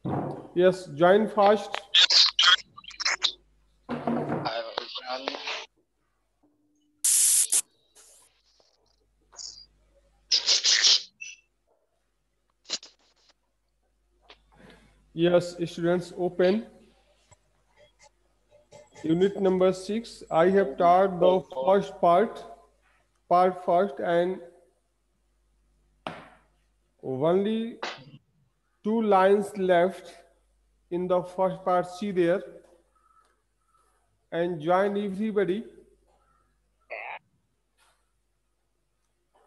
Yes, join fast. I will join. Yes, students, open. Unit number 6. I have taught the first part first, and only 2 lines left in the first part. See there, and join everybody.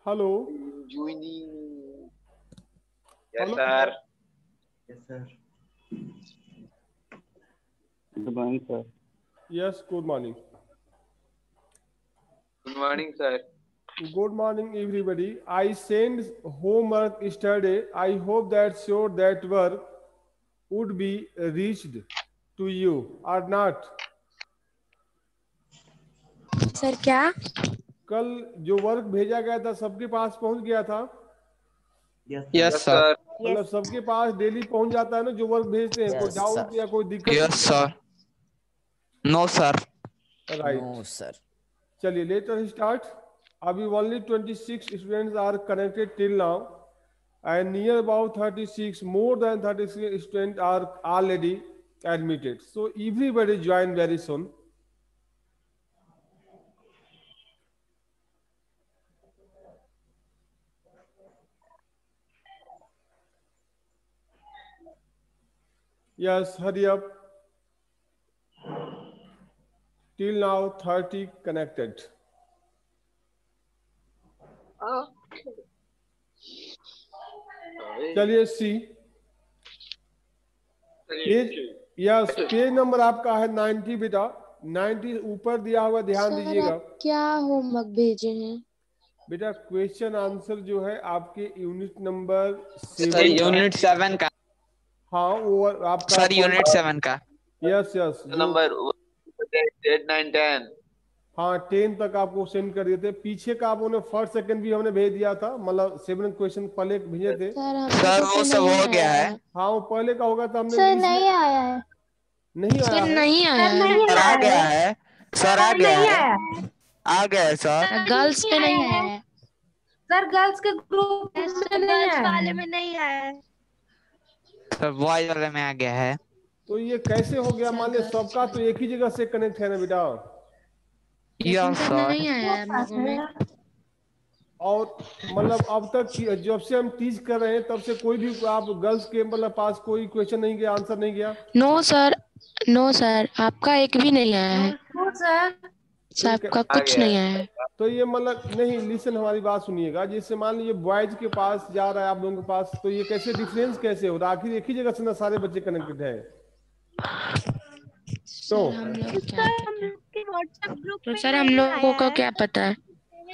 Hello. Joining. Yes, Hello. sir. Yes, sir. Good morning, sir. Yes, good morning. Good morning, sir. Good morning, everybody. I sent homework yesterday. I hope that sure that work would be reached to you or not. Sir क्या? कल जो work भेजा गया था सबके पास पहुंच गया था? Yes, sir. Yes, Yes, sir. sir. मतलब सबके पास डेली पहुंच जाता है ना जो वर्क भेजते हैं? कोई Yes, डाउट sir. या कोई दिक्कत? Yes, sir. No, sir. Right. No, sir. चलिए लेट अस स्टार्ट. अभी only 26 students are connected till now, and near about 36, more than 36 students are already admitted. So everybody join very soon. Yes, hurry up. Till now 30 connected. चलिए सी page. Yes, page number आपका है 90 बेटा. 90 ऊपर दिया हुआ, ध्यान sir दीजिएगा आप क्या होमवर्क भेजे हैं? बेटा. क्वेश्चन आंसर जो है आपके यूनिट नंबर सर 7 का. यूनिट 7 का. हाँ वो आपका. सर यूनिट 7 का. Yes yes. नंबर 8, 9, 10. हाँ 10 तक आपको सेंड कर दिए थे. पीछे का आपने फर्स्ट सेकंड भी हमने भेज दिया था, मतलब 7 क्वेश्चन पहले भेजे थे. सर वो सब हो गया है. हाँ वो पहले का होगा तो हमने सर लिस्ट नहीं आया है. नहीं आया सर है. नहीं आया सर है. नहीं सर आ आया गया है. है. सर आ गया नहीं है. आया. आ गया है सर. गर्ल्स पे नहीं आया है. सर गर्ल्स के ग्रुप में नहीं गर्ल्स आया वाले है. में नहीं आया है. सर बॉयज वाले में आ गया है. तो ये कैसे हो गया? मान ली सबका तो एक ही जगह से कनेक्ट है ना बेटा. लेकिन यस सर सर. नहीं आया है हम लोगों में. और मतलब अब तक जब से हम टीच कर रहे हैं तब से कोई भी आप गर्ल्स के मतलब पास कोई क्वेश्चन नहीं गया, आंसर नहीं गया? नो सर, नो सर, आपका एक भी नहीं आया है. No sir. सर आपका कुछ नहीं आया है. तो ये मतलब नहीं, लिसन हमारी बात सुनिएगा. जैसे मान लीजिए बॉयज के पास जा रहा है आप लोगों के पास, तो ये कैसे डिफरेंस कैसे हो रहा है? आखिर एक ही जगह से ना सारे बच्चे कनेक्टेड है. तो हम लोग क्या पता? व्हाट्सएप ग्रुप तो में सर हम लोगों को क्या पता है?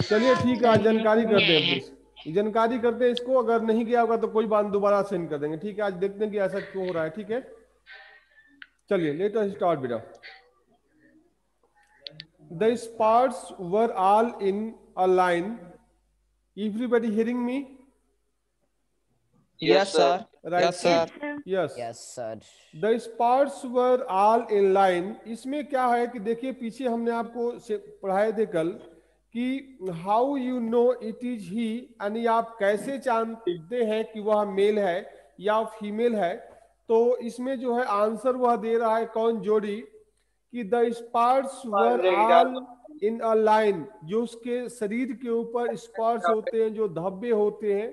चलिए ठीक है, आज जानकारी करते हैं. प्लीज जानकारी करते हैं इसको. अगर नहीं गया होगा तो कोई बात दोबारा सेंड कर देंगे. ठीक है, आज देखते हैं कि ऐसा क्यों हो रहा है. ठीक है, चलिए लेट अस स्टार्ट बेटा. The spots were all in a line. Everybody hearing me? Yes sir. Right. Yes sir. Yes. Yes, sir. The spots were all in line. इसमें क्या है कि देखिए पीछे हमने आपको पढ़ाए थे कल कि how you know it is he, यानी आप कैसे जानते हैं कि वह मेल है या फीमेल है. तो इसमें जो है आंसर वह दे रहा है कौन? जोड़ी. कि the spots were all in a line. जो उसके शरीर के ऊपर स्पॉट्स होते हैं, जो धब्बे होते हैं,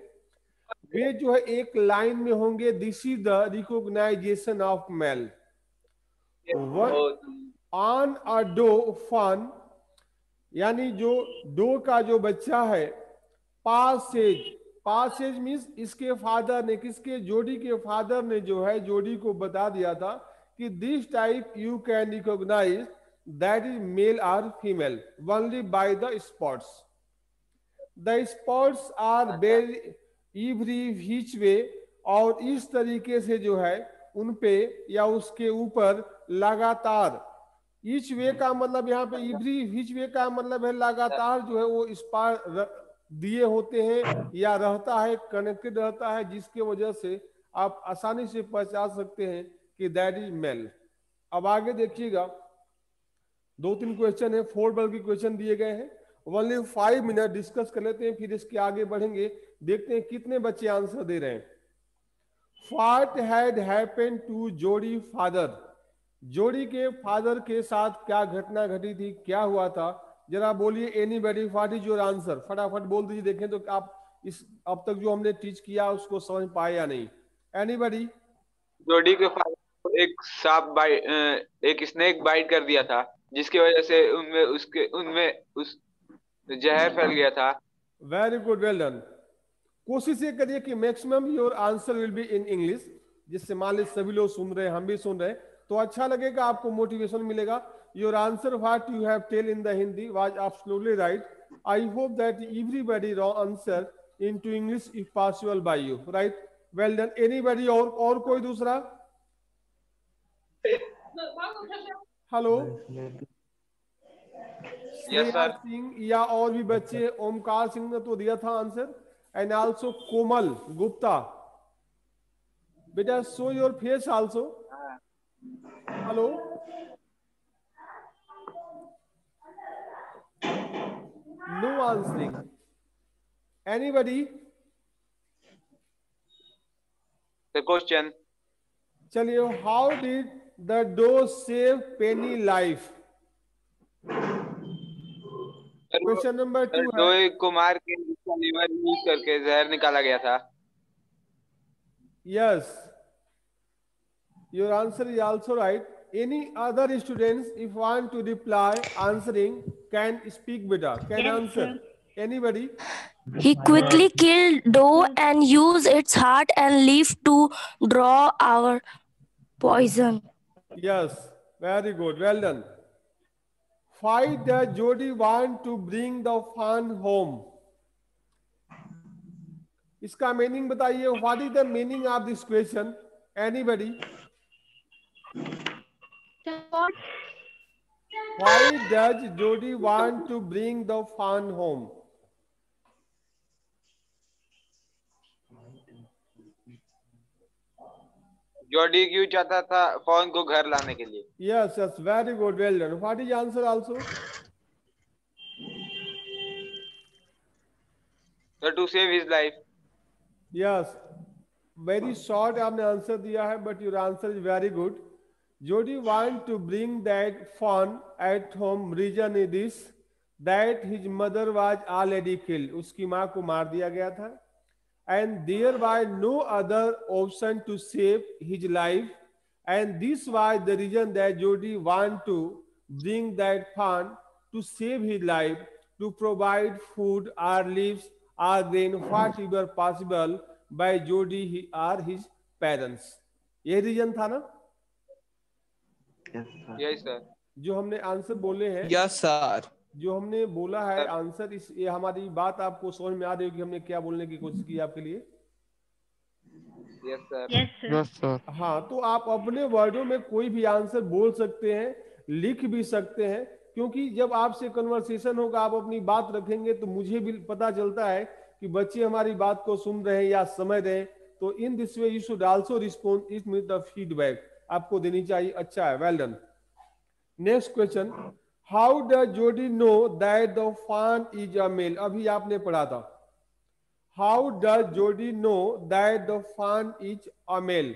वे जो है एक लाइन में होंगे. This is the recognisation of male. On a doe fawn, यानी जो डो का जो बच्चा है, पासेज. पासेज मीन्स इसके फादर ने, किसके? जोड़ी के फादर ने जो है जोड़ी को बता दिया था कि this type you can recognise that is male और female only by the spots. The spots are very every which way, और इस तरीके से जो है उन पे या उसके ऊपर लगातार. ईच वे का मतलब यहाँ पे एवरी व्हिच वे का मतलब है लगातार जो है वो स्पॉट दिए होते हैं या रहता है, कनेक्टेड रहता है, जिसके वजह से आप आसानी से पहचान सकते हैं कि दैट इज मेल। अब आगे देखिएगा, 2-3 क्वेश्चन है, 4 बल के क्वेश्चन दिए गए हैं, ओनली 5 मिनट डिस्कस कर लेते हैं, फिर इसके आगे बढ़ेंगे, देखते हैं कितने बच्चे आंसर दे रहे हैं। What had happened to जोड़ी फादर? जोड़ी के फादर के साथ क्या घटना घटी थी, क्या हुआ था? जरा बोलिए anybody, what is your answer? फटाफट बोल दीजिए, देखें तो आप इस अब तक जो हमने टीच किया उसको समझ पाए या नहीं। एनीबॉडी? जोडी के फादर को एक स्नेक बाइट कर दिया था, जिसकी वजह से उनमें उस जहर फैल गया था। Very good, well done. कोशिश ये करिए कि maximum your answer will be in English, जिससे मान लीजिए सभी लोग सुन रहे हैं, हम भी सुन रहे हैं, तो अच्छा लगेगा, आपको मोटिवेशन मिलेगा। Your answer what you have tell in the Hindi was absolutely right. I hope that everybody answer into English if possible by you, right? Well done. Anybody? और कोई दूसरा? हेलो? Yes, sir. सिंह या और भी बच्चे? ओमकार सिंह ने तो दिया था answer, and also Komal Gupta. बेटा show your face also. Hello? No answering. Anybody? The question. चलिए, how did the does save Penny life? Question number 2 है। डोए को मार के उसका लीवर यूज करके जहर निकाला गया था। Yes, your answer is also right. Any other students, if want to reply, answering, can speak better, can answer. Anybody? He quickly killed doe and used its heart and leaf to draw our poison. Yes, very good, well done. Why does Jody want to bring the fawn home? इसका meaning बताइए। What is the meaning of this question? Anybody? Why does Jody want to bring the fawn home? जोडी क्यों चाहता था fawn को घर लाने के लिए? Yes, yes, very good, well done. What is answer also? So to save his life. Yes, very short आपने आंसर दिया है, but your answer is very good. Jody want to bring that fawn at home. Reason is this, that his mother was already killed. उसकी माँ को मार दिया गया था, and there was no other option to save his life, and this was the reason that Jody want to bring that fawn to save his life, to provide food or leaves or grain, whatever possible by Jody or his parents. ये reason था ना Yes, sir. जो हमने answer बोले हैं? Yes sir. जो हमने बोला है आंसर, इस ये हमारी बात आपको समझ में आ रही होगी हमने क्या बोलने की कोशिश की आपके लिए? Yes, sir. Yes sir. हाँ, तो आप अपने वर्डों में कोई भी आंसर बोल सकते हैं, लिख भी सकते हैं, क्योंकि जब आपसे कन्वर्सेशन होगा, आप अपनी बात रखेंगे तो मुझे भी पता चलता है कि बच्चे हमारी बात को सुन रहे हैं या समझ रहे हैं। तो in this way you should also respond it with the feedback, आपको देनी चाहिए। अच्छा है, well done. Next question, how does Jodi know that the fawn is a male? अभी आपने पढ़ा था। How does Jodi know that the fawn is a male?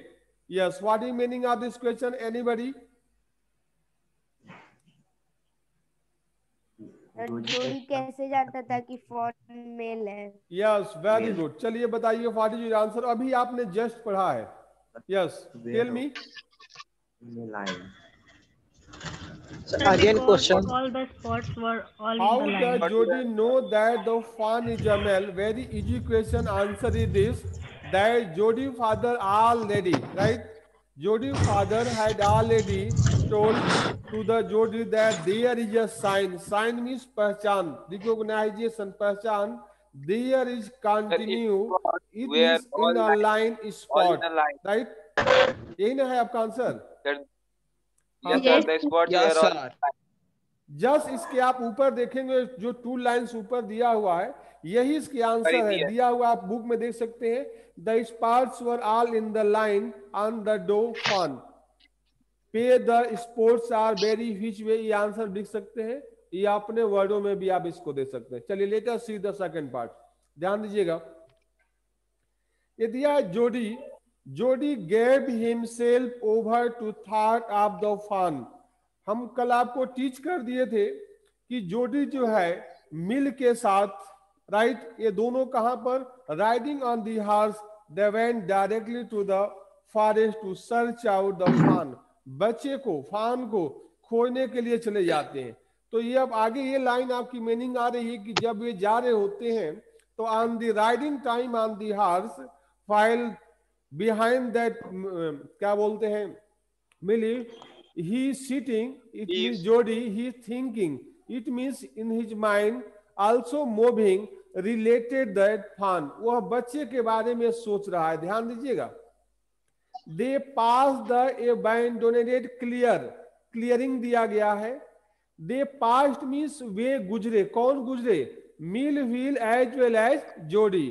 Yes, what is meaning of this question? Anybody? Jodi कैसे जानता था कि fawn male है? Yes, very good. चलिए बताइए, व्हाट इज योर आंसर? अभी आपने जस्ट पढ़ा है। Yes, tell me. Again question. All the spots were all How in the does line. Jody know that the fawn is a male? Very easy question. Answer is this, that Jody father already, right? Jody father had already told to the Jody that there is a sign. Sign means पहचान, recognition, पहचान. There is continue. It means in a line spot, right? यही ना है आपका answer? Yes, sir. The spots yes were all. Sir. Just इसके आप ऊपर देखेंगे, जो 2 लाइन्स ऊपर दिया हुआ है, यही इसके आंसर है, दिया हुआ आप बुक में देख सकते हैं। The sparks were all in the line on the doe fawn, पे the spots are very which way, ये आंसर लिख सकते हैं, ये अपने वर्डों में भी आप इसको दे सकते हैं। चलिए let us see the second part, ध्यान दीजिएगा। ये दिया है Jody, Jody gave himself over to thought of the fawn. हम कल आपको टीच कर दिए थे कि जोडी जो है मिल के साथ, राइट, ये दोनों कहां पर, riding on the horse, they went directly to the forest to search out the fawn. बच्चे को, फान को खोजने के लिए चले जाते हैं। तो ये अब आगे ये लाइन आपकी मीनिंग आ रही है कि जब ये जा रहे होते हैं तो on the riding time on the horse, while behind that क्या बोलते हैं, मिली, he is sitting, it means Jodi, he is thinking, it means in his mind also moving related that fun, वह बच्चे के बारे में सोच रहा है। ध्यान दीजिएगा। they pass the abandoned clear, clearing दिया गया है। they passed means वे गुजरे, कौन गुजरे, मिल व्हील एज वेल एज जोडी,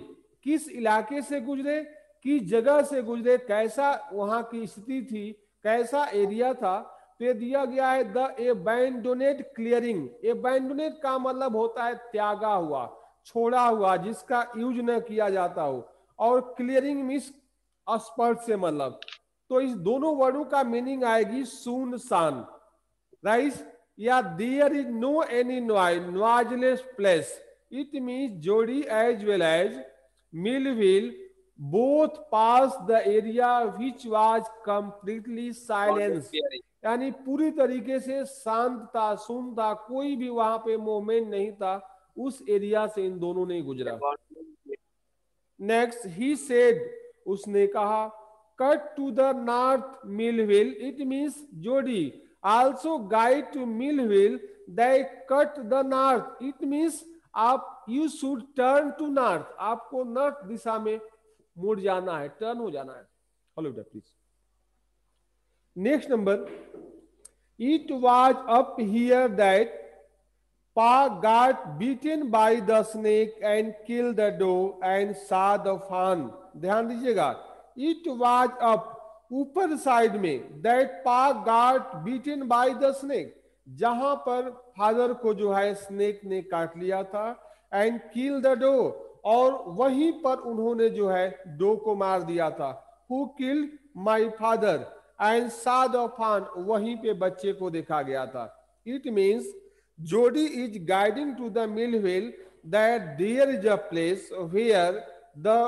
किस इलाके से गुजरे, किस जगह से गुजरे, कैसा वहां की स्थिति थी, कैसा एरिया था। तो ये दिया गया है द एबैंडोनेड क्लियरिंग। एबैंडोनेड का मतलब होता है त्यागा हुआ, छोड़ा हुआ, जिसका यूज न किया जाता हो, और क्लियरिंग मीन्स स्पर्श से मतलब। तो इस दोनों वर्डों का मीनिंग आएगी सुनसान, राइट, या there is no any noiseless place, it means Jodi as well as Millville both passed the area which was completely silenced, यानी पूरी तरीके से शांत था, सुन था, कोई भी वहां पे मूवमेंट नहीं था, उस एरिया से इन दोनों ने गुजरा। नेक्स्ट, ही सेड, उसने कहा, cut to the north Millville, it means Jodi also guide to Millville, they cut the north, it means आप you should turn to north, आपको नॉर्थ दिशा में मुड़ जाना है, टर्न हो जाना है। हेलो बेटा please. Next number, it was up here that pa got beaten by the snake and kill the doe and saw the fawn. ध्यान दीजिएगा, इट वाज अप, ऊपर साइड में, that pa got beaten by the snake, जहां पर father को जो है snake ने काट लिया था, एंड किल द डो, और वहीं पर उन्होंने जो है डो को मार दिया था। Who killed my father and saw the fawn, वहीं पे बच्चे को देखा गया था। It means Jody is guiding to the Millville that there is a place where the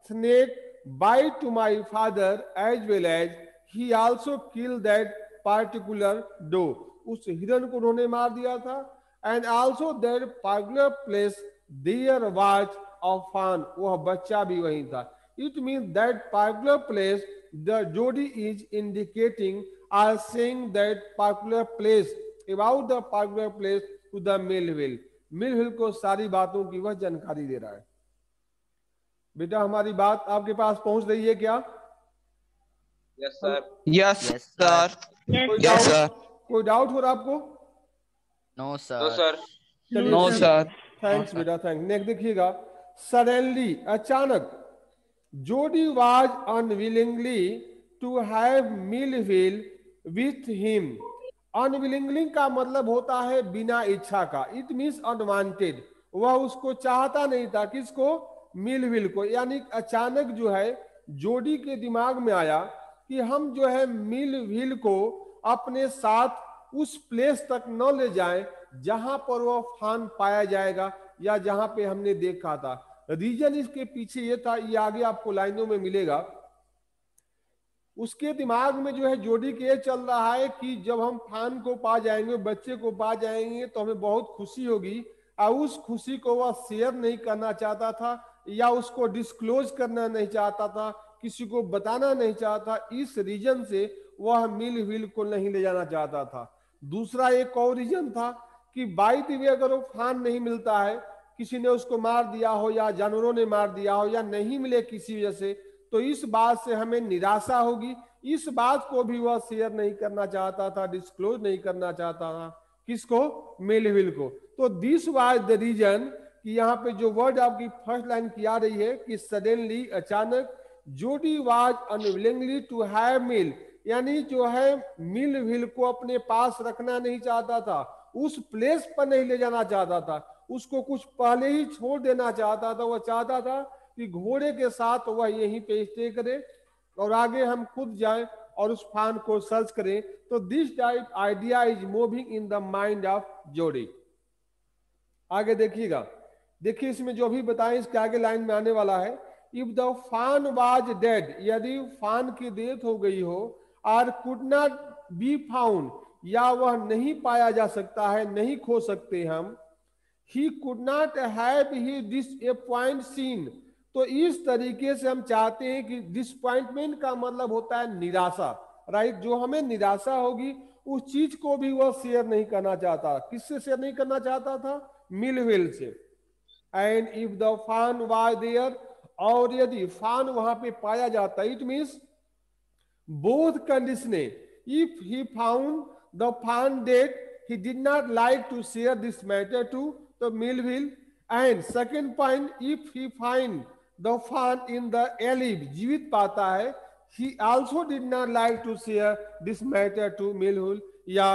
snake bite to my father as well as he also kill that particular doe, उस हिरन को उन्होंने मार दिया था, and also that particular place there was a fawn, वह बच्चा भी वहीं था। It means that particular place the Jodi is indicating or saying that particular place about the particular place to the Millville, Millville को सारी बातों की वह जानकारी दे रहा है। बेटा हमारी बात आपके पास पहुंच रही है क्या? Yes sir. Yes sir. Yes sir. कोई डाउट हो रहा आपको? नो तो sir. Sir no sir. Thanks बेटा, थैंक्स। नेक्स्ट देखिएगा, सडनली, अचानक, Jody was unwillingly to have Millville with him. Unwillingly का मतलब होता है बिना इच्छा का, इट मीन्स अनवांटेड, वह उसको चाहता नहीं था, किसको? Millville को। यानी अचानक जो है जोडी के दिमाग में आया कि हम जो है Millville को अपने साथ उस प्लेस तक न ले जाएं जहां पर वह फान पाया जाएगा या जहां पे हमने देखा था। रीजन इसके पीछे ये था, ये आगे आपको लाइनों में मिलेगा। उसके दिमाग में जो है जोडी के ये चल रहा है कि जब हम फान को पा जाएंगे, बच्चे को पा जाएंगे, तो हमें बहुत खुशी होगी, और उस खुशी को वह शेयर नहीं करना चाहता था या उसको डिस्क्लोज करना नहीं चाहता था, किसी को बताना नहीं चाहता। इस रीजन से वह Millville को नहीं ले जाना चाहता था। दूसरा एक और रीजन था कि बाई द वे अगर वो फान नहीं मिलता है, किसी ने उसको मार दिया हो या जानवरों ने मार दिया हो या नहीं मिले किसी वजह से, तो इस बात से हमें निराशा होगी। इस बात को भी वह शेयर नहीं करना चाहता था, डिस्क्लोज नहीं करना चाहता था, किसको? Millville को। तो दिस वाज द रीजन कि यहाँ पे जो वर्ड आपकी फर्स्ट लाइन की आ रही है कि सडनली, अचानक, Jody was unwillingly to have मिल, यानी जो है मिल व्हील को अपने पास रखना नहीं चाहता था, उस प्लेस पर नहीं ले जाना चाहता था, उसको कुछ पहले ही छोड़ देना चाहता था। वह चाहता था कि घोड़े के साथ वह यहीं पे स्टे करे और आगे हम खुद जाएं और उस फान को सर्च करें। तो this type idea is moving in the mind of जोडी। आगे देखिएगा, देखिए इसमें जो भी बताएं इसके आगे लाइन में आने वाला है। If the fawn was dead, यदि फान की डेथ हो गई हो, और कुड नॉट बी फाउंड, या वह नहीं पाया जा सकता है, नहीं खो सकते हम, he could not have he disappoint seen, तो इस तरीके से हम चाहते हैं कि डिसअपॉइंटमेंट का मतलब होता है निराशा, राइट। जो हमें निराशा होगी उस चीज को भी वह शेयर नहीं करना चाहता। किससे शेयर नहीं करना चाहता था? मिलविल से। And if the fawn was there, और यदि फान वहां पे पाया जाता, it means both condition, if he found the फान dead, he did not like to share this matter to the Millville. And second point, if he find the fawn in the alive, जीवित पाता है, he also did not like to share this matter to Millville या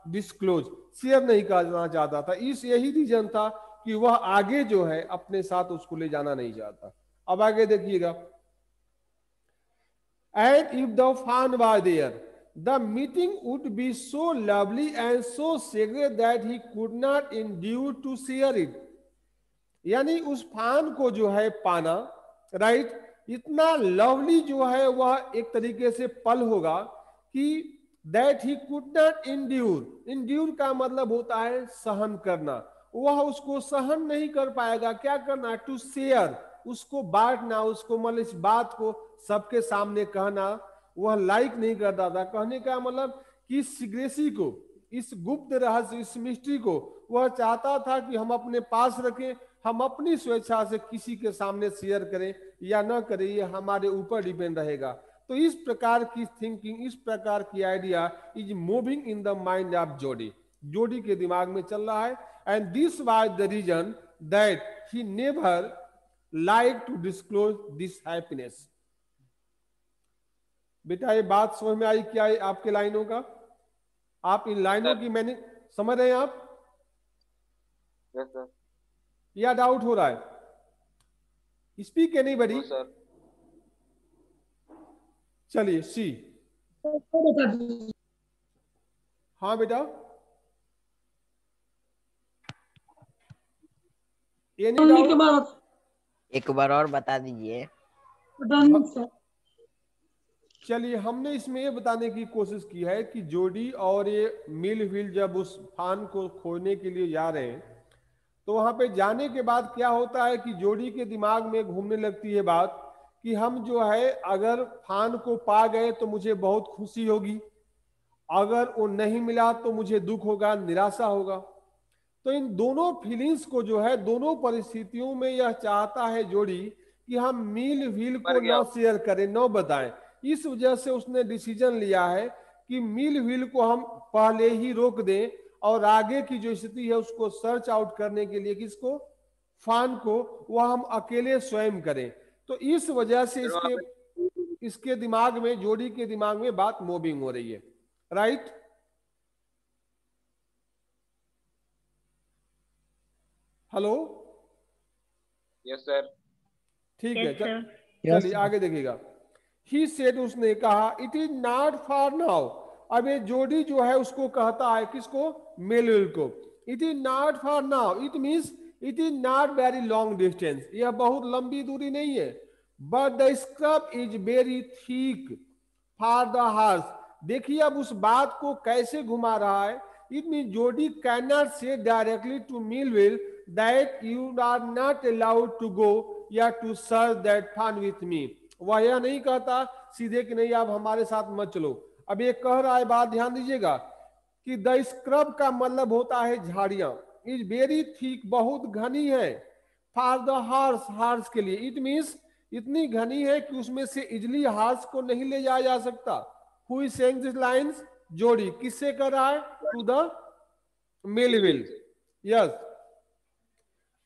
disclose, share नहीं करना चाहता था। इस यही रीजन था कि वह आगे जो है अपने साथ उसको ले जाना नहीं चाहता। अब आगे देखिएगा, and if the fawn was there, the meeting would be so lovely and so sacred that he could not endure to share it. यानी उस फान को जो है पाना, राइट, इतना लवली जो है वह एक तरीके से पल होगा कि that he could not endure. endure का मतलब होता है सहन करना, वह उसको सहन नहीं कर पाएगा। क्या करना? टू शेयर, उसको बांटना, उसको मतलब इस बात को सबके सामने कहना वह लाइक नहीं करता था। कहने का मतलब कि इस सीक्रेसी को, इस गुप्त रहस्य, इस मिस्ट्री को वह चाहता था कि हम अपने पास रखें, हम अपनी स्वेच्छा से किसी के सामने शेयर करें या ना करें, ये हमारे ऊपर डिपेंड रहेगा। तो इस प्रकार की थिंकिंग, इस प्रकार की idea is moving in the mind of Jody, Jody के दिमाग में चल रहा है। And this was the reason that he never like to disclose this happiness. बेटा ये बात समझ में आई क्या है आपके लाइनों का? आप इन लाइनों की मैंने समझ रहे हैं आप? Yes sir. या डाउट हो रहा है? Speak anybody? सर। चलिए सी। हाँ बेटा, एक बार और बता दीजिए। चलिए, हमने इसमें ये बताने की कोशिश की है कि जोडी और ये मिलविल जब उस फान को खोजने के लिए जा रहे हैं तो वहां पे जाने के बाद क्या होता है कि जोडी के दिमाग में घूमने लगती है बात कि हम जो है अगर फान को पा गए तो मुझे बहुत खुशी होगी, अगर वो नहीं मिला तो मुझे दुख होगा, निराशा होगा। तो इन दोनों फीलिंग्स को जो है, दोनों परिस्थितियों में यह चाहता है जोडी कि हम मिलविल को न शेयर करें, न बताएं। इस वजह से उसने डिसीजन लिया है कि मिलविल को हम पहले ही रोक दें और आगे की जो स्थिति है उसको सर्च आउट करने के लिए किसको? फान को, वह हम अकेले स्वयं करें। तो इस वजह से इसके दिमाग में, जोडी के दिमाग में बात मूविंग हो रही है, राइट। Hello, yes sir. ठीक है, चलिए आगे देखिएगा। ही सेड, उसने कहा, it is not for now. अब ये जोडी जो है उसको कहता है, किसको? मिलविल को। It is not for now, it means it is not very long distance, यह बहुत लंबी दूरी नहीं है। But the scrub is very thick for the horse. देखिए अब उस बात को कैसे घुमा रहा है। It mean Jody can not say directly to Millville that you are not allowed to go या to search that fawn with me. वह यह नहीं कहता सीधे कि नहीं आप हमारे साथ मत चलो। अब ये कह रहा है, बात ध्यान दीजिएगा, कि द स्क्रब का मतलब होता है झाड़ियां। इज वेरी थिक, बहुत घनी है। फॉर द हॉर्स, हॉर्स के लिए। इट मीन्स इतनी घनी है कि उसमें से इजली हॉर्स को नहीं ले जाया जा सकता। Who is saying this lines? Jody. किससे कर रहा है? To the Millville. Yes.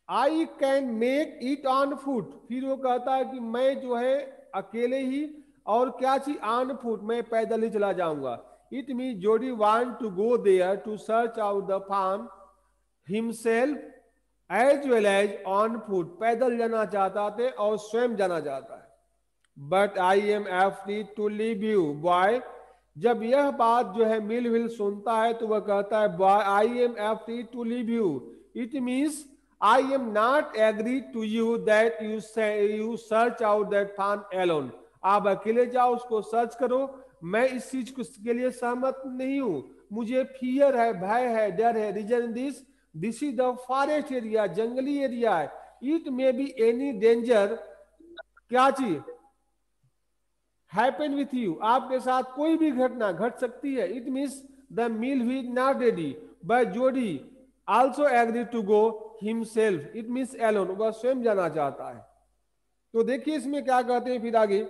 I can make it on foot. फिर वो कहता है कि मैं जो है अकेले ही और क्या चीज ऑन फुट, मैं पैदल ही चला जाऊंगा। It mean Jody want to go there to search out the farm himself as well as on foot. पैदल जाना चाहता थे और स्वयं जाना चाहता है। But I am afraid to leave you boy. जब यह बात जो है मिलविल सुनता है तो वह कहता है boy I am afraid to leave you. It means I am not agree to you that you search out that farm alone. आप अकेले जाओ उसको सर्च करो, मैं इस चीज के लिए सहमत नहीं हूं। मुझे फियर है, भय है, डर है। Reason this is the forest area, जंगली एरिया है। It may be any danger, क्या चीज हैपन विथ यू, आपके साथ कोई भी घटना घट सकती है। इट मीन्स द मिल हुई नॉट रेडी बट जोडी also agree to go himself. It means alone, वह स्वयं जाना चाहता है। तो देखिए इसमें क्या कहते हैं फिर आगे,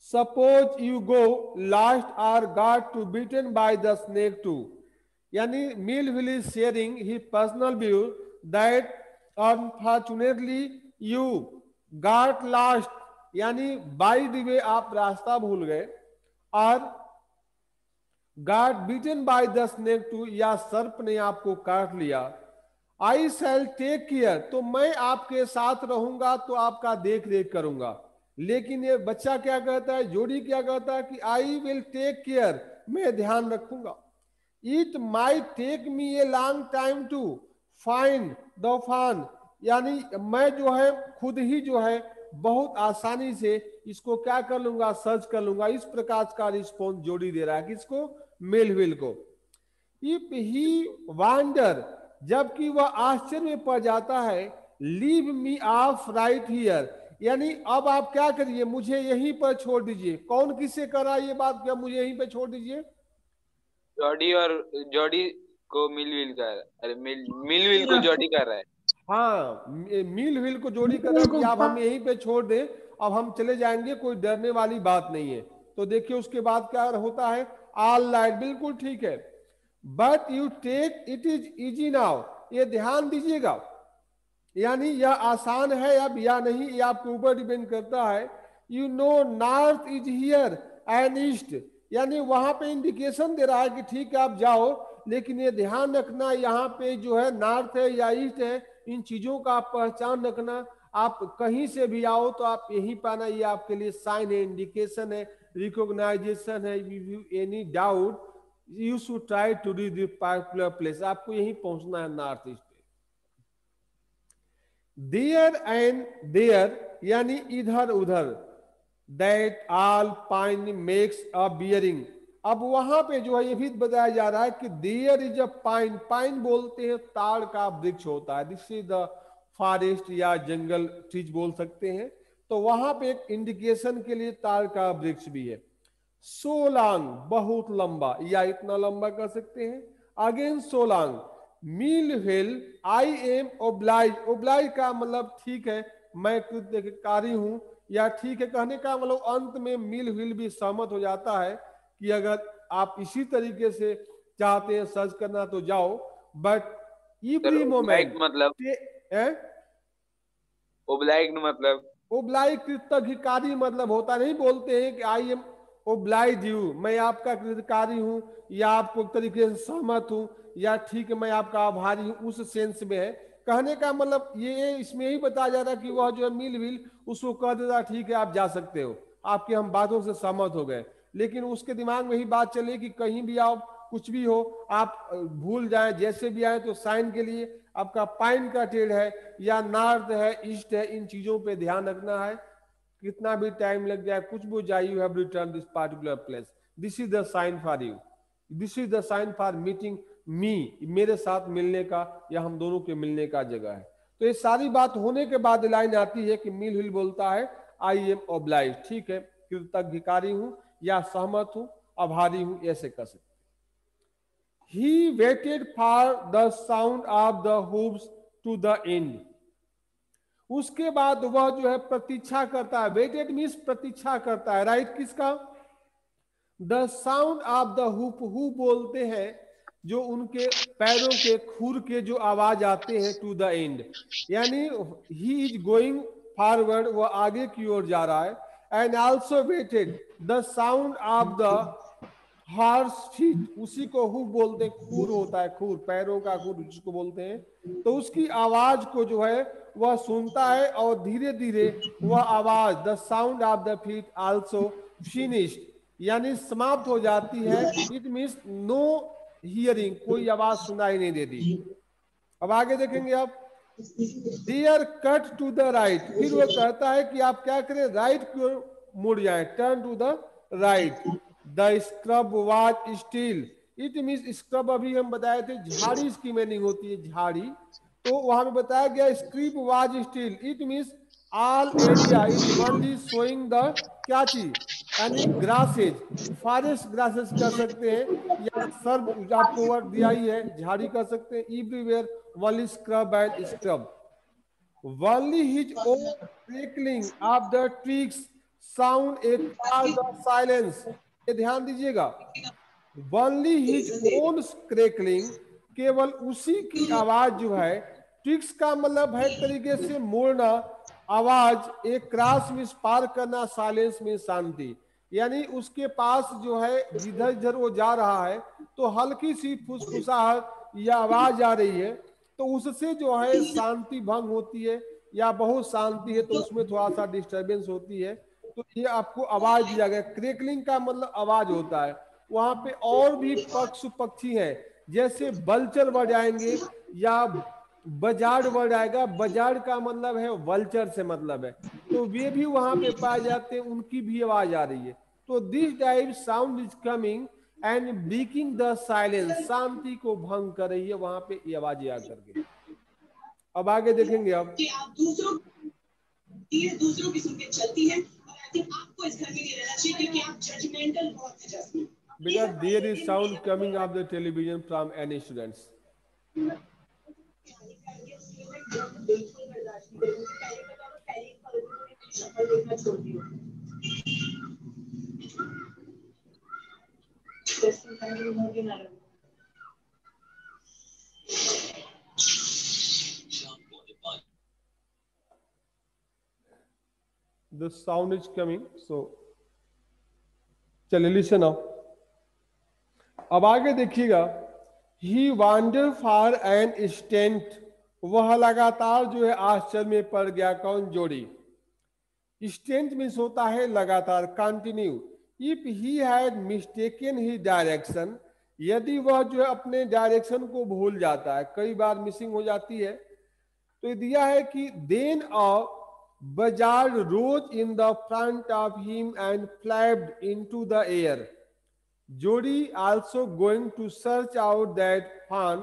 suppose you go lost or got to beaten by the snake too. यानी Millville is sharing his personal view that unfortunately you got lost, यानी बाय द वे आप रास्ता भूल गए, और got beaten by the snake too, या सर्प ने आपको काट लिया। आई शैल टेक केयर, तो मैं आपके साथ रहूंगा, तो आपका देख रेख करूंगा। लेकिन ये बच्चा क्या कहता है, जोड़ी क्या कहता है कि आई विल टेक केयर, मैं ध्यान रखूंगा। It might take me a long time to find the fawn, यानी मैं जो है खुद ही जो है बहुत आसानी से इसको क्या कर लूंगा, सर्च कर लूंगा। इस प्रकार का रिस्पॉन्स जोड़ी दे रहा है किसको, मेलविल को। इफ ही वांडर, जबकि वह आश्चर्य में पड़ जाता है, leave me of right here, यानी अब आप क्या करिए, मुझे यहीं पर छोड़ दीजिए। कौन किससे कर रहा है ये बात, क्या मुझे यहीं पर छोड़ दीजिए? जॉडी और जॉडी को मिलविल कर, अरे मिलविल को जॉडी कर रहा है। हाँ, मिलविल को जोड़ी कर रहा है कि आप हम यहीं पे छोड़ दें, अब हम चले जाएंगे, कोई डरने वाली बात नहीं है। तो देखिए उसके बाद क्या होता है, ऑल राइट, बिल्कुल ठीक है। But you take it is easy now, ये ध्यान दीजिएगा, यानी यह आसान है अब या नहीं, ये आपके ऊपर डिपेंड करता है। You know north is here and east, यानी वहां पे इंडिकेशन दे रहा है कि ठीक है आप जाओ, लेकिन ये ध्यान रखना यहाँ पे जो है नॉर्थ है या ईस्ट है, इन चीजों का आप पहचान रखना। आप कहीं से भी आओ तो आप यही पाना, ये आपके लिए साइन है, इंडिकेशन है, रिकॉग्नाइजेशन है। Any doubt you should try to reach this particular place, आपको यही पहुंचना है नॉर्थ ईस्ट पे। देयर एंड देयर, यानी इधर उधर। That all pine makes a bearing, अब वहां पे जो है ये भी बताया जा रहा है कि there is a pine, pine बोलते हैं ताड़ का वृक्ष होता है, दिस इज द फॉरेस्ट या जंगल ट्रीज बोल सकते हैं। तो वहां पे एक इंडिकेशन के लिए ताड़ का वृक्ष भी है। सो लॉन्ग, बहुत लंबा, या इतना लंबा कर सकते हैं। Again so long, Millville I am oblige, oblige का मतलब ठीक है मैं कृतकारी हूं, या ठीक है कहने का मतलब अंत में मिलविल भी सहमत हो जाता है कि अगर आप इसी तरीके से चाहते हैं सर्च करना तो जाओ। बट एवरी मोमेंट, मतलब ओब्लाइग मतलब, ओब्लाइग कृतज्ञकारी मतलब होता, नहीं बोलते हैं कि आई एम ओब्लाइज यू, मैं आपका कृतज्ञकारी हूं, या आपको एक तरीके से सहमत हूं, या ठीक है मैं आपका आभारी हूं, उस सेंस में है। कहने का मतलब ये इसमें ही बताया जा रहा है कि वह जो है मिलविल उसको कह देता ठीक है आप जा सकते हो, आपके हम बातों से सहमत हो गए। लेकिन उसके दिमाग में ही बात चले कि कहीं भी आओ, कुछ भी हो, आप भूल जाएं, जैसे भी आए तो साइन के लिए आपका पाइन का टेल है या नॉर्थ है, ईस्ट है, इन चीजों पे ध्यान रखना है। कितना भी टाइम लग जाए, कुछ भी जाए, you have return this particular place, this is the sign for you, this is the sign for meeting me, मेरे साथ मिलने का या हम दोनों के मिलने का जगह है। तो ये सारी बात होने के बाद लाइन आती है कि मिलविल बोलता है आई एम ओब्लाइज, ठीक है कृतज्ञकारी हूं या सहमत हूं, आभारी हूं, ऐसे कर सकते। He waited for the sound of the hooves to the end. उसके बाद वह जो है प्रतीक्षा करता है, वेटेड मीन्स प्रतीक्षा करता है, राइट किसका, the sound of the hoop, who बोलते हैं जो उनके पैरों के खुर के जो आवाज आते हैं टू द एंड, यानी ही इज गोइंग फॉरवर्ड, वो आगे की ओर जा रहा है। And also waited the sound of the horse feet, उसी को हु बोलते हैं, खुर होता है, खुर पैरों का खुर जिसको बोलते हैं, तो उसकी आवाज को जो है वह सुनता है और धीरे धीरे वह आवाज the sound of the feet also finished, यानी समाप्त हो जाती है। इट मीन्स नो हियरिंग, कोई आवाज सुनाई नहीं देती। अब आगे देखेंगे आप, deer cut to the right, फिर वो कहता है कि आप क्या करें, राइट की ओर मुड़ जाए, turn to the right. The scrub was still, it means scrub अभी हम बताए थे झाड़ी इसकी मीनिंग होती है, झाड़ी, तो वहां में बताया गया scrub was still, it means all area is only showing the क्या चीज, यानी ग्रासेज, फॉरेस्ट ग्रासेस कर सकते हैं, या सर्व आपको वर्ड दिया ही है, झाड़ी कर सकते हैं। एवरीवेयर वली स्क्रब एंड स्क्रब, वली his own crackling of the twigs sound a call the silence, ये ध्यान दीजिएगा, वली हिज ओन क्रेकलिंग, केवल उसी की आवाज जो है, ट्विग्स का मतलब है एक तरीके से मोड़ना, आवाज, एक क्रॉस में पार करना, साइलेंस में शांति, यानी उसके पास जो है जिधर जिधर वो जा रहा है तो हल्की सी फुसफुसाहट या आवाज आ रही है, तो उससे जो है शांति भंग होती है, या बहुत शांति है तो उसमें थोड़ा सा डिस्टरबेंस होती है, तो ये आपको आवाज दिया गया। क्रेकलिंग का मतलब आवाज होता है। वहां पे और भी पशु पक्षी हैं, जैसे बलचर वर्ड आएंगे या बजाड़ वर्ड आएगा, बजाड़ का मतलब है वल्चर से मतलब है, तो वे भी वहां पे पाए जाते हैं, उनकी भी आवाज आ रही है। तो this type sound is coming and breaking the silence, शांति को भंग कर रही है वहां पे ये आवाज आ करके। अब आगे देखेंगे आप, दूसरों की सुनकर चलती है, और आई थिंक आपको इस घर में नहीं रहना चाहिए क्योंकि आप जजमेंटल बहुत है jasmine. because there is sound coming of the television from any students. The sound is coming, so चलिए listen now. अब आगे देखिएगा, ही वांडर फॉर एन इंस्टेंट, वह लगातार जो है आश्चर्य में पड़ गया। कौन? जोड़ी। इंस्टेंट मीन्स होता है लगातार, continue. If he had mistaken he direction, यदि वह जो है अपने डायरेक्शन को भूल जाता है, कई बार मिसिंग हो जाती है, तो ये दिया है कि then a buzzard rose in the front of him and flapped into the air. Jodi also going to search out that fawn.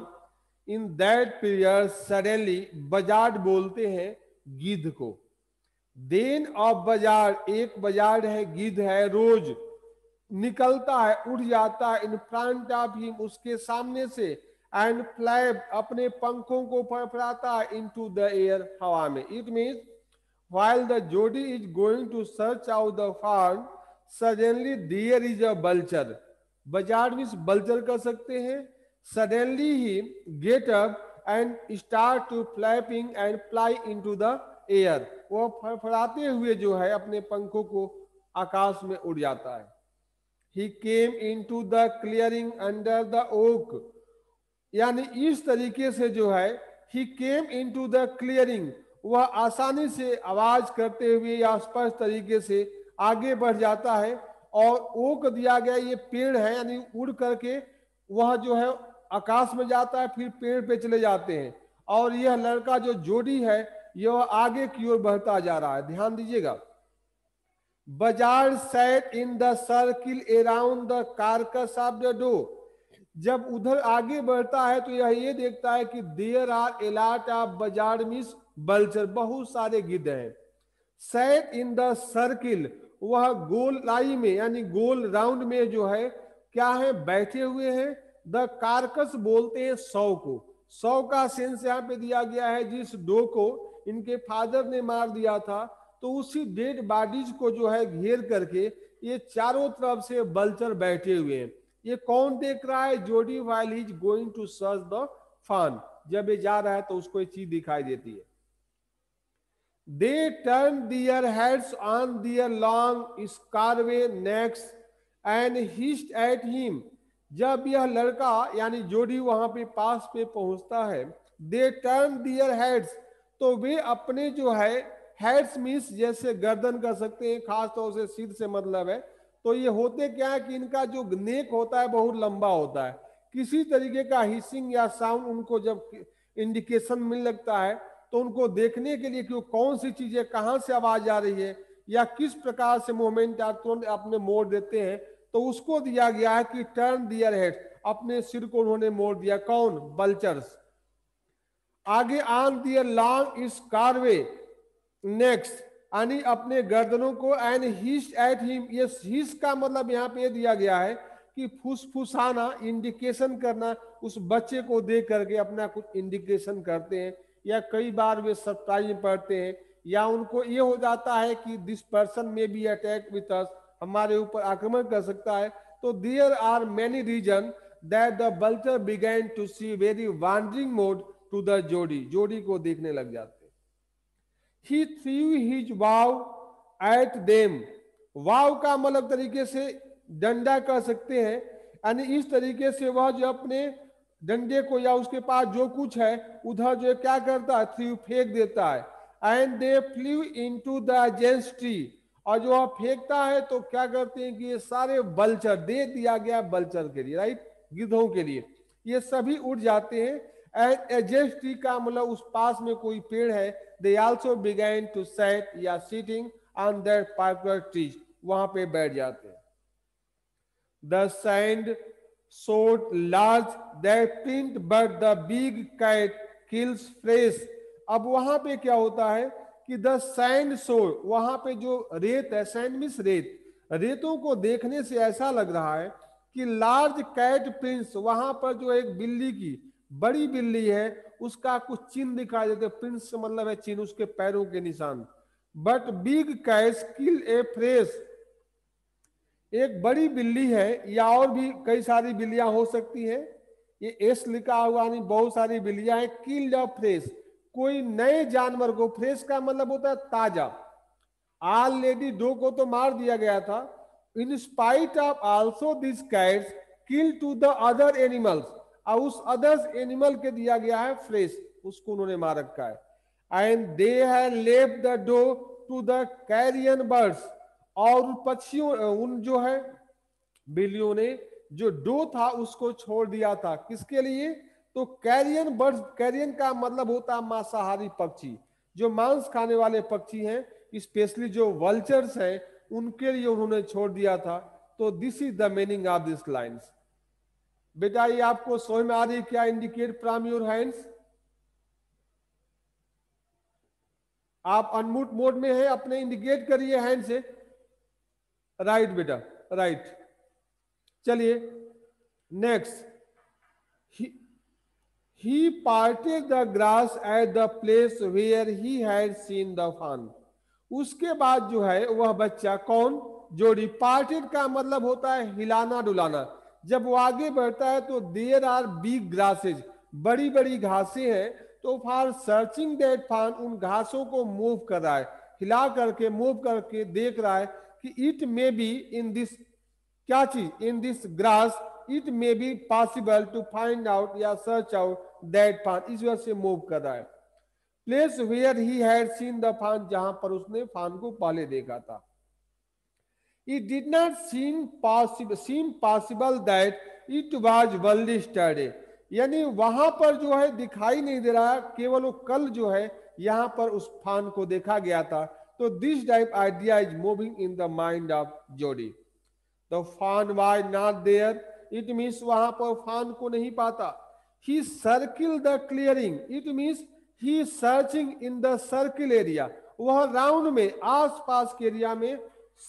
In that period suddenly, बजार्ड बोलते हैं गिद्ध को। देन ऑफ बजार्ड, एक बजार्ड है, गिद्ध है, रोज निकलता है, उड़ जाता है, इन फ्रंट ऑफ हिम, उसके सामने से, एंड फ्लैप, अपने पंखों को फड़फड़ाता है, इनटू द एयर, हवा में। It means while the jodi is going to search out the fawn, suddenly there is a vulture. Buzzard means vulture कर सकते हैं। सडनली ही get up and start to flapping and fly into the air, वो फड़फड़ाते हुए जो है अपने पंखों को आकाश में उड़ जाता है। He came into the clearing under the oak, यानी इस तरीके से जो है, he came into the clearing, वह आसानी से आवाज करते हुए या स्पष्ट तरीके से आगे बढ़ जाता है। और ओक दिया गया, ये पेड़ है, यानी उड़ करके वह जो है आकाश में जाता है, फिर पेड़ पे चले जाते हैं। और यह लड़का जो जोड़ी है, यह आगे की ओर बढ़ता जा रहा है। ध्यान दीजिएगा, buzzard sat in the circle around the carcass of the doe, जब उधर आगे बढ़ता है तो यह ये देखता है कि there are a lot of buzzard means vulture, बहुत सारे गिद्ध हैं। सैट इन द सर्किल, वह गोल लाई में, यानी गोल राउंड में जो है क्या है, बैठे हुए हैं। द कार्कस बोलते हैं सौ को, सौ का सेंस यहाँ पे दिया गया है, जिस डो को इनके फादर ने मार दिया था, तो उसी डेड बॉडीज को जो है घेर करके ये चारों तरफ से बल्चर बैठे हुए हैं। ये कौन देख रहा है? जोडी while he is going to search the fawn. जब ये जा रहा है तो उसको ये चीज दिखाई देती है. They turned their heads on their long scarlet necks and hissed at him. जब यह लड़का यानी जोडी वहां पे पास पे पहुंचता है, they turned their heads, तो वे अपने जो है हेड्स मीन्स जैसे गर्दन कर सकते हैं, खास तौर से सिर से मतलब है. तो ये होते क्या है कि इनका जो नेक होता है बहुत लंबा होता है. किसी तरीके का हिसिंग या साउंड उनको जब इंडिकेशन मिल लगता है तो उनको देखने के लिए कि कौन सी चीजें कहां से आवाज आ रही है या किस प्रकार से मूवमेंट तुरंत अपने मोड़ देते हैं, तो उसको दिया गया है कि टर्न दियर हेड, अपने सिर को उन्होंने मोड़ दिया. कौन? बल्चर्स. आगे ऑन दियर लॉन्ग स्कारवे नेक्स्ट, यानी अपने गर्दनों को, एंड हिस एट हिम. ये हिस का मतलब यहाँ पे दिया गया है कि फुसफुसाना, इंडिकेशन करना. उस बच्चे को देख करके अपना कुछ इंडिकेशन करते हैं, या कई बार वे सरप्राइज में पढ़ते हैं, या उनको ये हो जाता है कि this person may be attack with us, हमारे ऊपर आक्रमण कर सकता है. तो there are many reason that the vulture began to see very wandering mode to the Jodi. Jodi को देखने लग जाते. He threw his vow at them. वाव का मतलब तरीके से डंडा कर सकते हैं, यानी इस तरीके से वह जो अपने डंडे को या उसके पास जो कुछ है उधर जो क्या करता है, थ्रू फेंक देता है. And they flu into the gents tree, और जो वह फेंकता है तो क्या करते हैं कि ये सारे बल्चर दे दिया गया बल्चर के लिए, राइट, गिद्धों के लिए, ये सभी उड़ जाते हैं. एंड एजेंस ट्री का मतलब उस पास में कोई पेड़ है. They also began to sit या sitting on that particular tree, वहां पे बैठ जाते हैं. The sand showed large that print, but the big cat kills fresh. अब वहां पे क्या होता है कि the sand showed, वहां पे जो रेत है, sand मीन्स रेत, रेतों को देखने से ऐसा लग रहा है कि लार्ज कैट प्रिंट्स, वहां पर जो एक बिल्ली की बड़ी बिल्ली है उसका कुछ चिन्ह दिखाई देते. प्रिंस मतलब है चिन्ह, उसके पैरों के निशान. But big cats kill A fresh, एक बड़ी बिल्ली है, या और भी कई सारी बिल्लियां हो सकती हैं, ये एस लिखा हुआ नहीं, बहुत सारी बिल्लियां हैं. किल द फ्रेश, कोई नए जानवर को, फ्रेश का मतलब होता है ताजा. ऑलरेडी डो को तो मार दिया गया था. In spite of also this cats kill to the other animals, और उस अदर्स एनिमल के दिया गया है फ्रेश, उसको उन्होंने मार रखा है. And they have left the doe to the carrion birds, और पक्षियों, उन जो है बिल्लियों ने जो डो था उसको छोड़ दिया था. किसके लिए? तो कैरियन बर्ड्स, कैरियन का मतलब होता है मांसाहारी पक्षी, जो मांस खाने वाले पक्षी हैं, स्पेशली जो वल्चर्स हैं, उनके लिए उन्होंने छोड़ दिया था. तो this is the meaning of this lines. बेटा ये आपको समझ में आ रही है क्या? Indicate from your hands. आप अनम्यूट मोड में हैं, अपने इंडिकेट करिए हैंड से. राइट बेटा, राइट. चलिए next. He parted the grass at the place where he had seen the fawn. उसके बाद जो है वह बच्चा, कौन? जोड़ी. पार्टेड का मतलब होता है हिलाना डुलाना. जब वो आगे बढ़ता है तो देयर आर बिग ग्रासेज, बड़ी बड़ी घासें हैं, तो फॉर सर्चिंग दैट फन, उन घासों को मूव कर रहा है, हिला करके मूव करके देख रहा है कि it may be in this, क्या चीज? In this grass it may be possible to find out या सर्च आउट दैट फन. इस वजह से मूव कर रहा है. Place where he had seen the fawn, जहां पर उसने फन को पहले देखा था. It did not seem possible that it was only yesterday. यानी वहां पर जो है दिखाई नहीं दे रहा, केवल वो कल जो है यहां पर उस फान को देखा गया था. तो this type idea is moving in the mind of Jodi. The fawn was not there, it means वहां पर फान को नहीं पाता. He circle the clearing, it means he searching in the circle area. वह राउंड में, आसपास के area में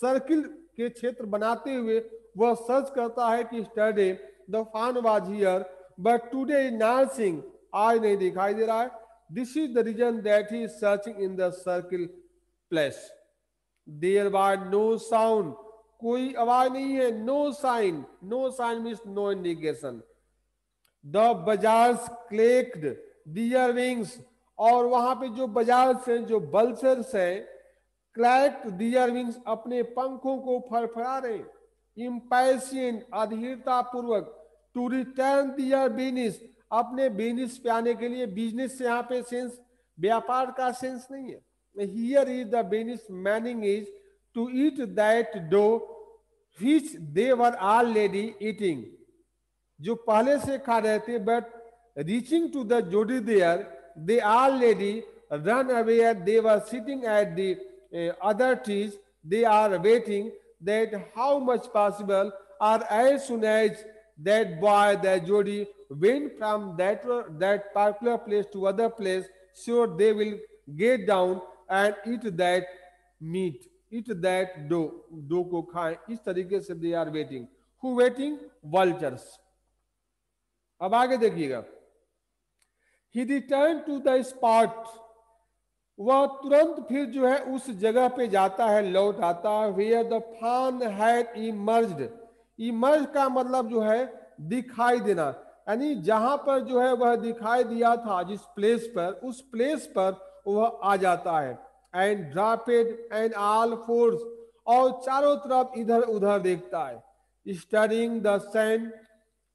सर्किल के क्षेत्र बनाते हुए वह सर्च करता है कि yesterday the fawn was here but today is not seeing, आज नहीं दिखाई दे रहा है. This is the reason that he is searching in the circle place. There was no sound, कोई आवाज नहीं है, no sign, no sign means no indication. The buzzards clacked their wings, और वहां पे जो बजार्स हैं, जो बल्सर्स हैं, क्लैक्ड दियर विंग्स, अपने पंखों को फड़फड़ा रहे। इम्पैशिएंट, अधीरता पूर्वक, टू रिटर्न दियर बिजनेस, अपने बिजनेस पे आने के लिए। बिजनेस से यहाँ पे सेंस व्यापार का सेंस नहीं है। Here is the business manning is to eat that doe which they were already eating, जो पहले से खा रहे थे, but reaching to the Jody there they already run away, they were sitting at the other trees, they are waiting that how much possible, or as soon as that boy, that jodi went from that particular place to other place, sure they will get down and eat that meat, eat that dough को खाएं। इस तरीके से they are waiting. Who waiting? Vultures. अब आगे देखिएगा। He returned to the spot, वह तुरंत फिर जो है उस जगह पे जाता है, लौट आता है। Where the fawn had emerged, emerge का मतलब जो है दिखाई देना, यानी जहां पर जो है वह दिखाई दिया था, जिस प्लेस पर, उस प्लेस पर वह आ जाता है। एंड ड्रॉपेड एंड ऑल फोर्स, और चारों तरफ इधर उधर देखता है। Studying the sand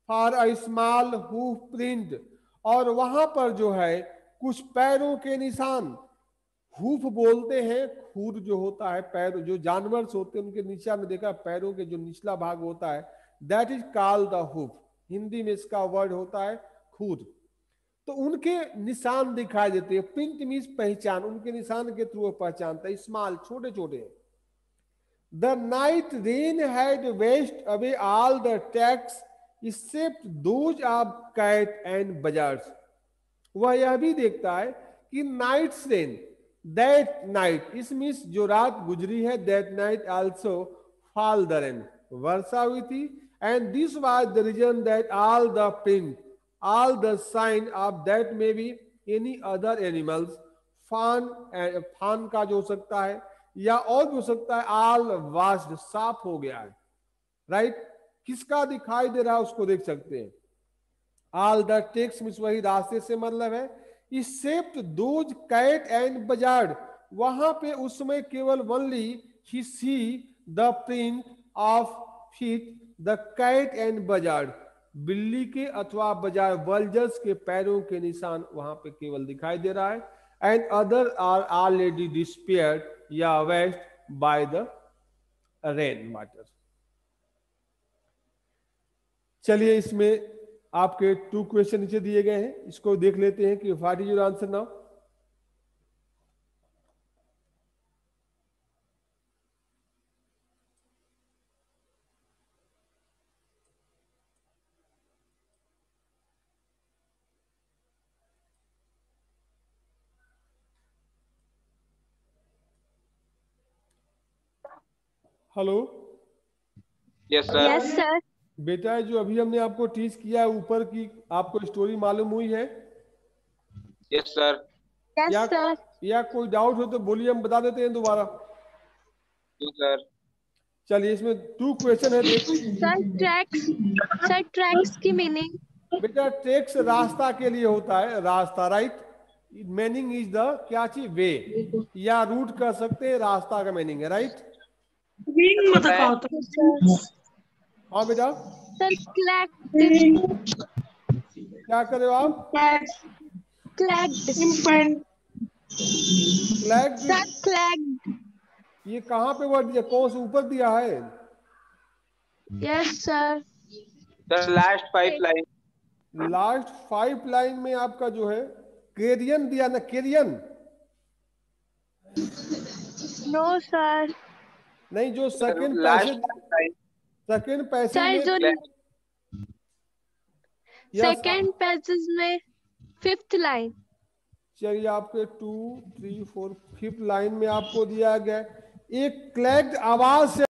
for a small hoof print, और वहां पर जो है कुछ पैरों के निशान, हूफ बोलते हैं, खूर जो होता है, पैर जो जानवर होते हैं उनके नीचे में देखा पैरों के जो निचला भाग होता है, that is called the hoof. Hindi में इसका वर्ड होता है खूर। तो उनके निशान दिखाई देते हैं। प्रिंट मीन्स पहचान, उनके निशान के थ्रू पहचानता है। स्मॉल, छोटे छोटे। The night rain had washed away all the tracks except those of cat and buzzards, वह यह भी देखता है कि nights rain, that night, is means जो रात गुजरी है, that night also fall the rain, वर्षा हुई थी। And this was the reason that all the print, all the sign of that may be any other animals, fawn का जो हो सकता है या और भी हो सकता है, ऑल वाश्ड, साफ हो गया है। राइट, किसका दिखाई दे रहा है उसको देख सकते हैं। ऑल द टेक्स मीन्स वही रास्ते से मतलब है। Except those cat and buzzard, वहां पे उस समय केवल ओनली ही see the print of feet the cat and buzzard, बिल्ली के अथवा बजार्ड वल्जर्स के पैरों के निशान वहां पे केवल दिखाई दे रहा है। And other are already disappeared या washed by the rain water. चलिए, इसमें आपके 2 क्वेश्चन नीचे दिए गए हैं, इसको देख लेते हैं कि what is your answer now. Hello. Yes sir. Yes sir. बेटा, जो अभी हमने आपको टीच किया है ऊपर की, आपको स्टोरी मालूम हुई है? Yes sir. Yes sir. या कोई डाउट हो तो बोलिए, हम बता देते हैं दोबारा। सर। चलिए, इसमें 2 क्वेश्चन है, देखिए। सर ट्रैक्स की मीनिंग? बेटा, ट्रैक्स रास्ता के लिए होता है, रास्ता, राइट। मीनिंग इज द क्या चीज, वे, या रूट कर सकते हैं, रास्ता का मीनिंग है, राइट। हाँ बेटा। सर क्या कर रहे हो आप? ये कहाँ पे वर्ड दिया, कौन से ऊपर दिया है? Yes sir. Last 5 line, last 5 line में आपका जो है केरियन दिया ना, केरियन? No sir. नहीं, जो सेकंड पैसेज सेकंड पैसेज में 5th लाइन। चलिए, आपके 2, 3, 4, 5th लाइन में आपको दिया गया एक क्लैक्ड आवाज से